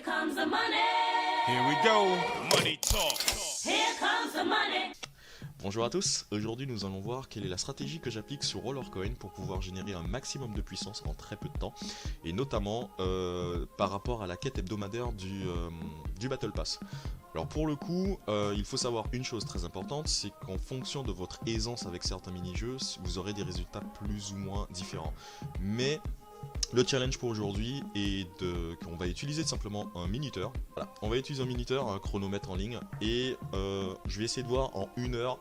Here comes the money. Here we go. Money talk. Here comes the money. Bonjour à tous, aujourd'hui nous allons voir quelle est la stratégie que j'applique sur Rollercoin pour pouvoir générer un maximum de puissance en très peu de temps et notamment par rapport à la quête hebdomadaire du Battle Pass. Alors pour le coup, il faut savoir une chose très importante, c'est qu'en fonction de votre aisance avec certains mini-jeux, vous aurez des résultats plus ou moins différents. Mais le challenge pour aujourd'hui est qu'on va utiliser simplement un minuteur. Voilà, on va utiliser un minuteur, un chronomètre en ligne, et je vais essayer de voir en 1 heure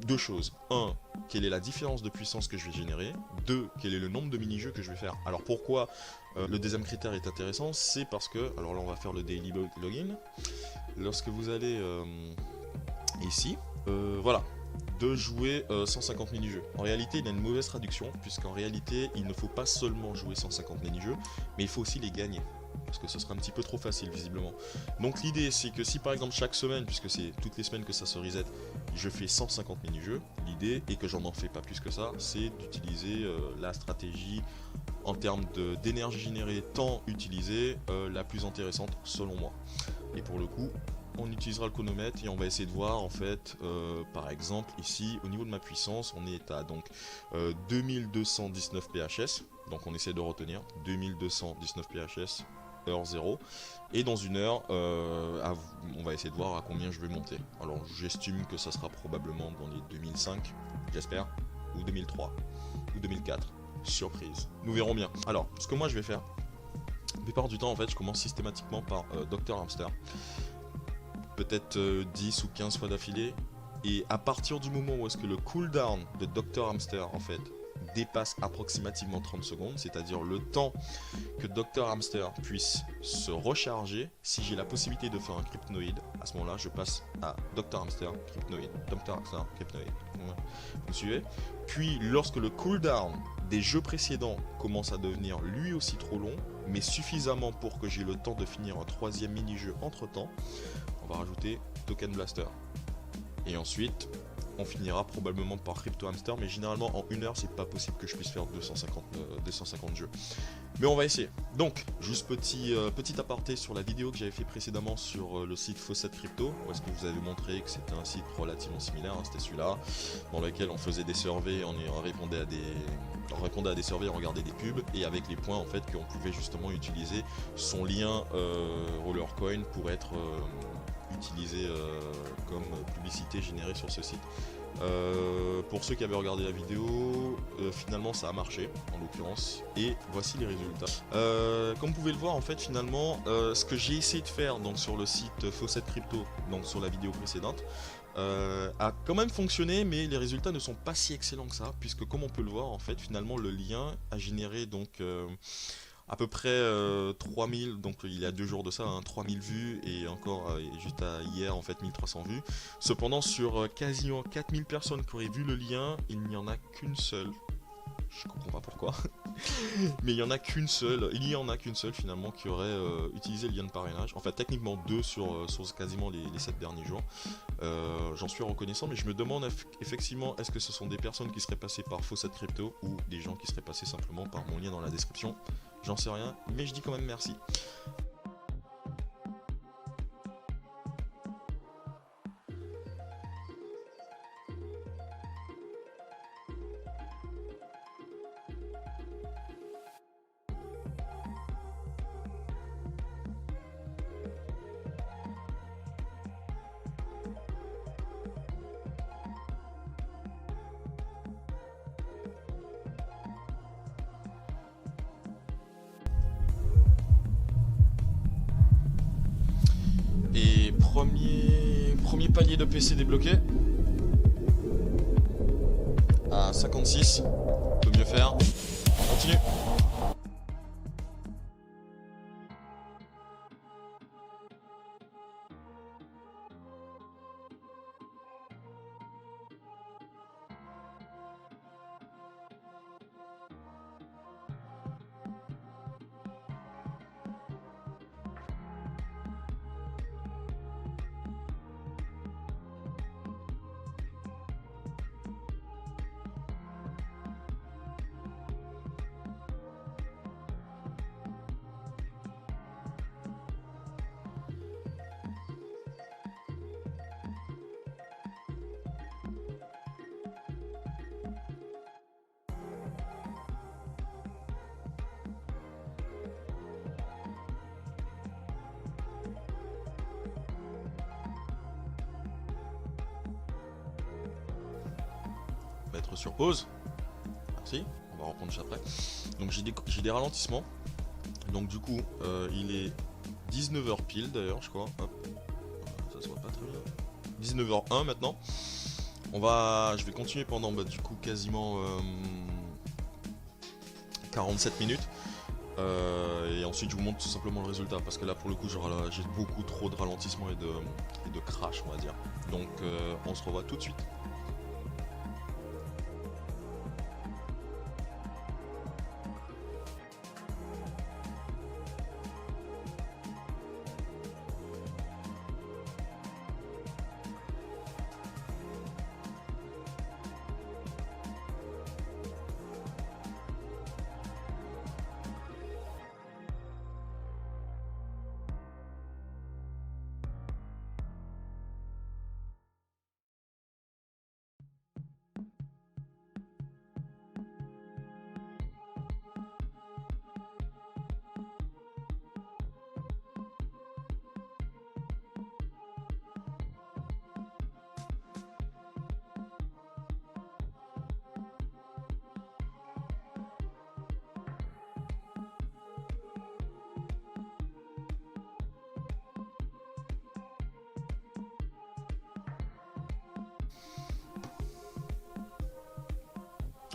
deux choses. 1, quelle est la différence de puissance que je vais générer. 2, quel est le nombre de mini-jeux que je vais faire. Alors pourquoi le deuxième critère est intéressant, c'est parce que, alors là on va faire le daily login. Lorsque vous allez ici, voilà, de jouer 150 mini-jeux. En réalité, il y a une mauvaise traduction, puisqu'en réalité, il ne faut pas seulement jouer 150 mini-jeux, mais il faut aussi les gagner. Parce que ce serait un petit peu trop facile, visiblement. Donc l'idée, c'est que si par exemple chaque semaine, puisque c'est toutes les semaines que ça se reset, je fais 150 mini-jeux, l'idée, et que j'en fais pas plus que ça, c'est d'utiliser la stratégie en termes d'énergie générée, temps utilisé, la plus intéressante selon moi. Et pour le coup, on utilisera le chronomètre et on va essayer de voir en fait, par exemple ici au niveau de ma puissance, on est à donc 2219 PHS, donc on essaie de retenir 2219 PHS, heure 0, et dans 1 heure, on va essayer de voir à combien je vais monter. Alors j'estime que ça sera probablement dans les 2005, j'espère, ou 2003, ou 2004, surprise, nous verrons bien. Alors, ce que moi je vais faire, la plupart du temps en fait, je commence systématiquement par Dr Hamster, peut-être 10 ou 15 fois d'affilée, et à partir du moment où est-ce que le cooldown de Dr Hamster en fait dépasse approximativement 30 secondes, c'est-à-dire le temps que Dr Hamster puisse se recharger, si j'ai la possibilité de faire un cryptonoïde, à ce moment-là je passe à Dr Hamster cryptonoïde, Dr Hamster cryptonoïde, vous me suivez? Puis lorsque le cooldown des jeux précédents commence à devenir lui aussi trop long, mais suffisamment pour que j'ai le temps de finir un 3e mini-jeu entre temps, on va rajouter Token Blaster. Et ensuite, on finira probablement par Crypto Hamster, mais généralement en 1 heure, c'est pas possible que je puisse faire 250 jeux. Mais on va essayer. Donc, juste petit aparté sur la vidéo que j'avais fait précédemment sur le site Faucet Crypto, où est-ce que vous avez montré que c'était un site relativement similaire, hein, c'était celui-là, dans lequel on faisait des surveys, on répondait à des surveys, on regardait des pubs, et avec les points en fait qu'on pouvait justement utiliser son lien Rollercoin pour être utilisé comme publicité générée sur ce site. Pour ceux qui avaient regardé la vidéo, finalement ça a marché en l'occurrence, et voici les résultats. Comme vous pouvez le voir en fait, finalement ce que j'ai essayé de faire donc sur le site Faucet Crypto, donc sur la vidéo précédente, a quand même fonctionné, mais les résultats ne sont pas si excellents que ça, puisque comme on peut le voir en fait, finalement le lien a généré donc à peu près 3000, donc il y a 2 jours de ça, hein, 3000 vues, et encore juste hier en fait 1300 vues. Cependant sur quasiment 4000 personnes qui auraient vu le lien, il n'y en a qu'une seule. Je comprends pas pourquoi, mais il y en a qu'une seule finalement qui aurait utilisé le lien de parrainage. En fait techniquement 2 sur quasiment les 7 derniers jours. J'en suis reconnaissant, mais je me demande effectivement, est-ce que ce sont des personnes qui seraient passées par Faucet Crypto ou des gens qui seraient passés simplement par mon lien dans la description. J'en sais rien, mais je dis quand même merci. Et premier palier de PC débloqué à 56, on peut mieux faire, on continue. mettre sur pause. Merci, on va reprendre juste après. Donc j'ai des ralentissements. Donc du coup, il est 19h pile d'ailleurs, je crois. Hop, ça se voit pas très bien. 19h01 maintenant. Je vais continuer pendant du coup quasiment 47 minutes. Et ensuite je vous montre tout simplement le résultat parce que là pour le coup j'ai beaucoup trop de ralentissement et de crash, on va dire. Donc on se revoit tout de suite.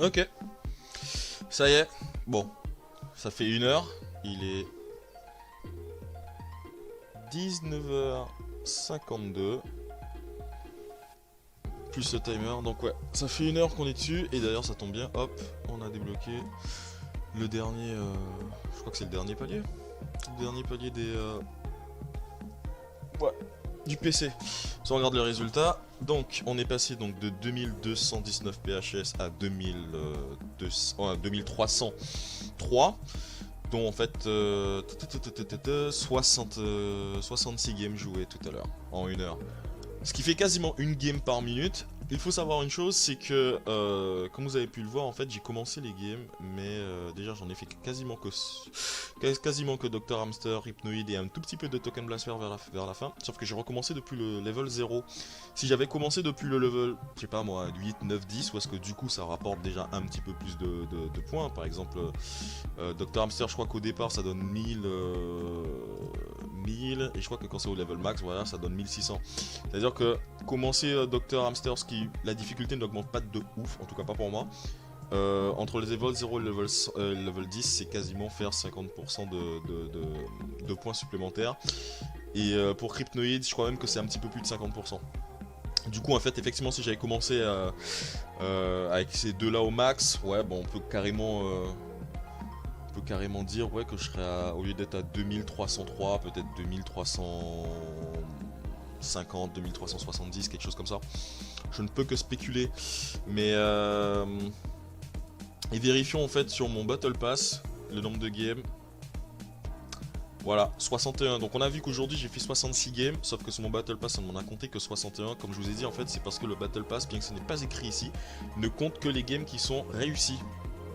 Ok, ça y est, bon, ça fait 1 heure, il est 19h52, plus ce timer, donc ouais, ça fait 1 heure qu'on est dessus, et d'ailleurs ça tombe bien, hop, on a débloqué le dernier, je crois que c'est le dernier palier des... Ouais, du PC. Si on regarde les résultats, donc on est passé donc de 2219 PHS à 2303, dont en fait 66 games joués tout à l'heure, en 1 heure. Ce qui fait quasiment une game par minute. Il faut savoir une chose, c'est que, comme vous avez pu le voir, en fait, j'ai commencé les games, mais déjà j'en ai fait quasiment que Dr Hamster, Hypnoid et un tout petit peu de Token Blaster vers la fin. Sauf que j'ai recommencé depuis le level 0. Si j'avais commencé depuis le level, je sais pas moi, 8, 9, 10, ou est-ce que du coup ça rapporte déjà un petit peu plus de points. Par exemple, Dr Hamster, je crois qu'au départ ça donne 1000, et je crois que quand c'est au level max, voilà, ça donne 1600. C'est-à-dire que commencer Dr Hamster, la difficulté n'augmente pas de ouf, en tout cas pas pour moi. Entre les levels 0 et le level 10, c'est quasiment faire 50% de points supplémentaires. Et pour Cryptoid, je crois même que c'est un petit peu plus de 50%. Du coup, en fait, effectivement, si j'avais commencé avec ces deux-là au max, ouais, bon, on peut carrément dire ouais, que je serais au lieu d'être à 2303, peut-être 2350, 2370, quelque chose comme ça. Je ne peux que spéculer, mais et vérifions en fait sur mon Battle Pass le nombre de games. Voilà, 61. Donc on a vu qu'aujourd'hui j'ai fait 66 games, sauf que sur mon Battle Pass on m'en a compté que 61. Comme je vous ai dit, en fait c'est parce que le Battle Pass, bien que ce n'est pas écrit ici, ne compte que les games qui sont réussis.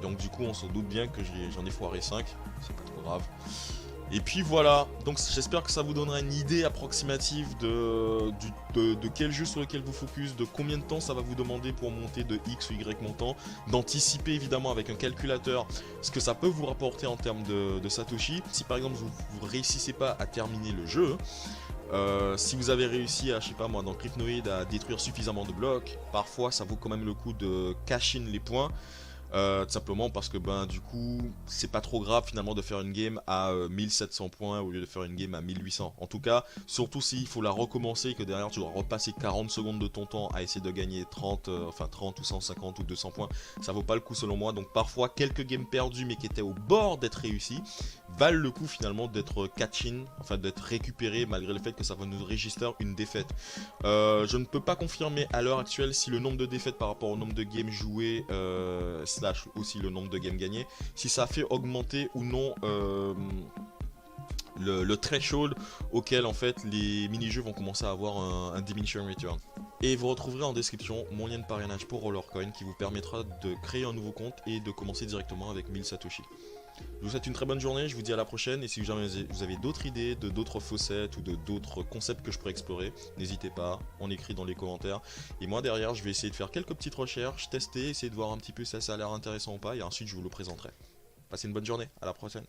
Donc du coup on se doute bien que j'en ai foiré 5, c'est pas trop grave. Et puis voilà, donc j'espère que ça vous donnera une idée approximative de quel jeu sur lequel vous focus, de combien de temps ça va vous demander pour monter de X ou Y montant, d'anticiper évidemment avec un calculateur ce que ça peut vous rapporter en termes de Satoshi. Si par exemple vous réussissez pas à terminer le jeu, si vous avez réussi à, je sais pas moi, dans Cryptoid à détruire suffisamment de blocs, parfois ça vaut quand même le coup de cash in les points. Tout simplement parce que ben du coup c'est pas trop grave finalement de faire une game à 1700 points au lieu de faire une game à 1800. En tout cas, surtout s'il faut la recommencer et que derrière tu dois repasser 40 secondes de ton temps à essayer de gagner 30 ou 150 ou 200 points, ça vaut pas le coup selon moi. Donc parfois quelques games perdus mais qui étaient au bord d'être réussis valent le coup finalement d'être catch-in, enfin d'être récupéré malgré le fait que ça va nous register une défaite. Je ne peux pas confirmer à l'heure actuelle si le nombre de défaites par rapport au nombre de games joués slash aussi le nombre de games gagnés, si ça fait augmenter ou non le threshold auquel en fait les mini-jeux vont commencer à avoir un diminishing return. Et vous retrouverez en description mon lien de parrainage pour Rollercoin qui vous permettra de créer un nouveau compte et de commencer directement avec 1000 Satoshi. Je vous souhaite une très bonne journée, je vous dis à la prochaine, et si jamais vous avez d'autres idées de d'autres faucets ou de d'autres concepts que je pourrais explorer, n'hésitez pas, on écrit dans les commentaires. Et moi derrière, je vais essayer de faire quelques petites recherches, tester, essayer de voir un petit peu si ça a l'air intéressant ou pas, et ensuite je vous le présenterai. Passez une bonne journée, à la prochaine.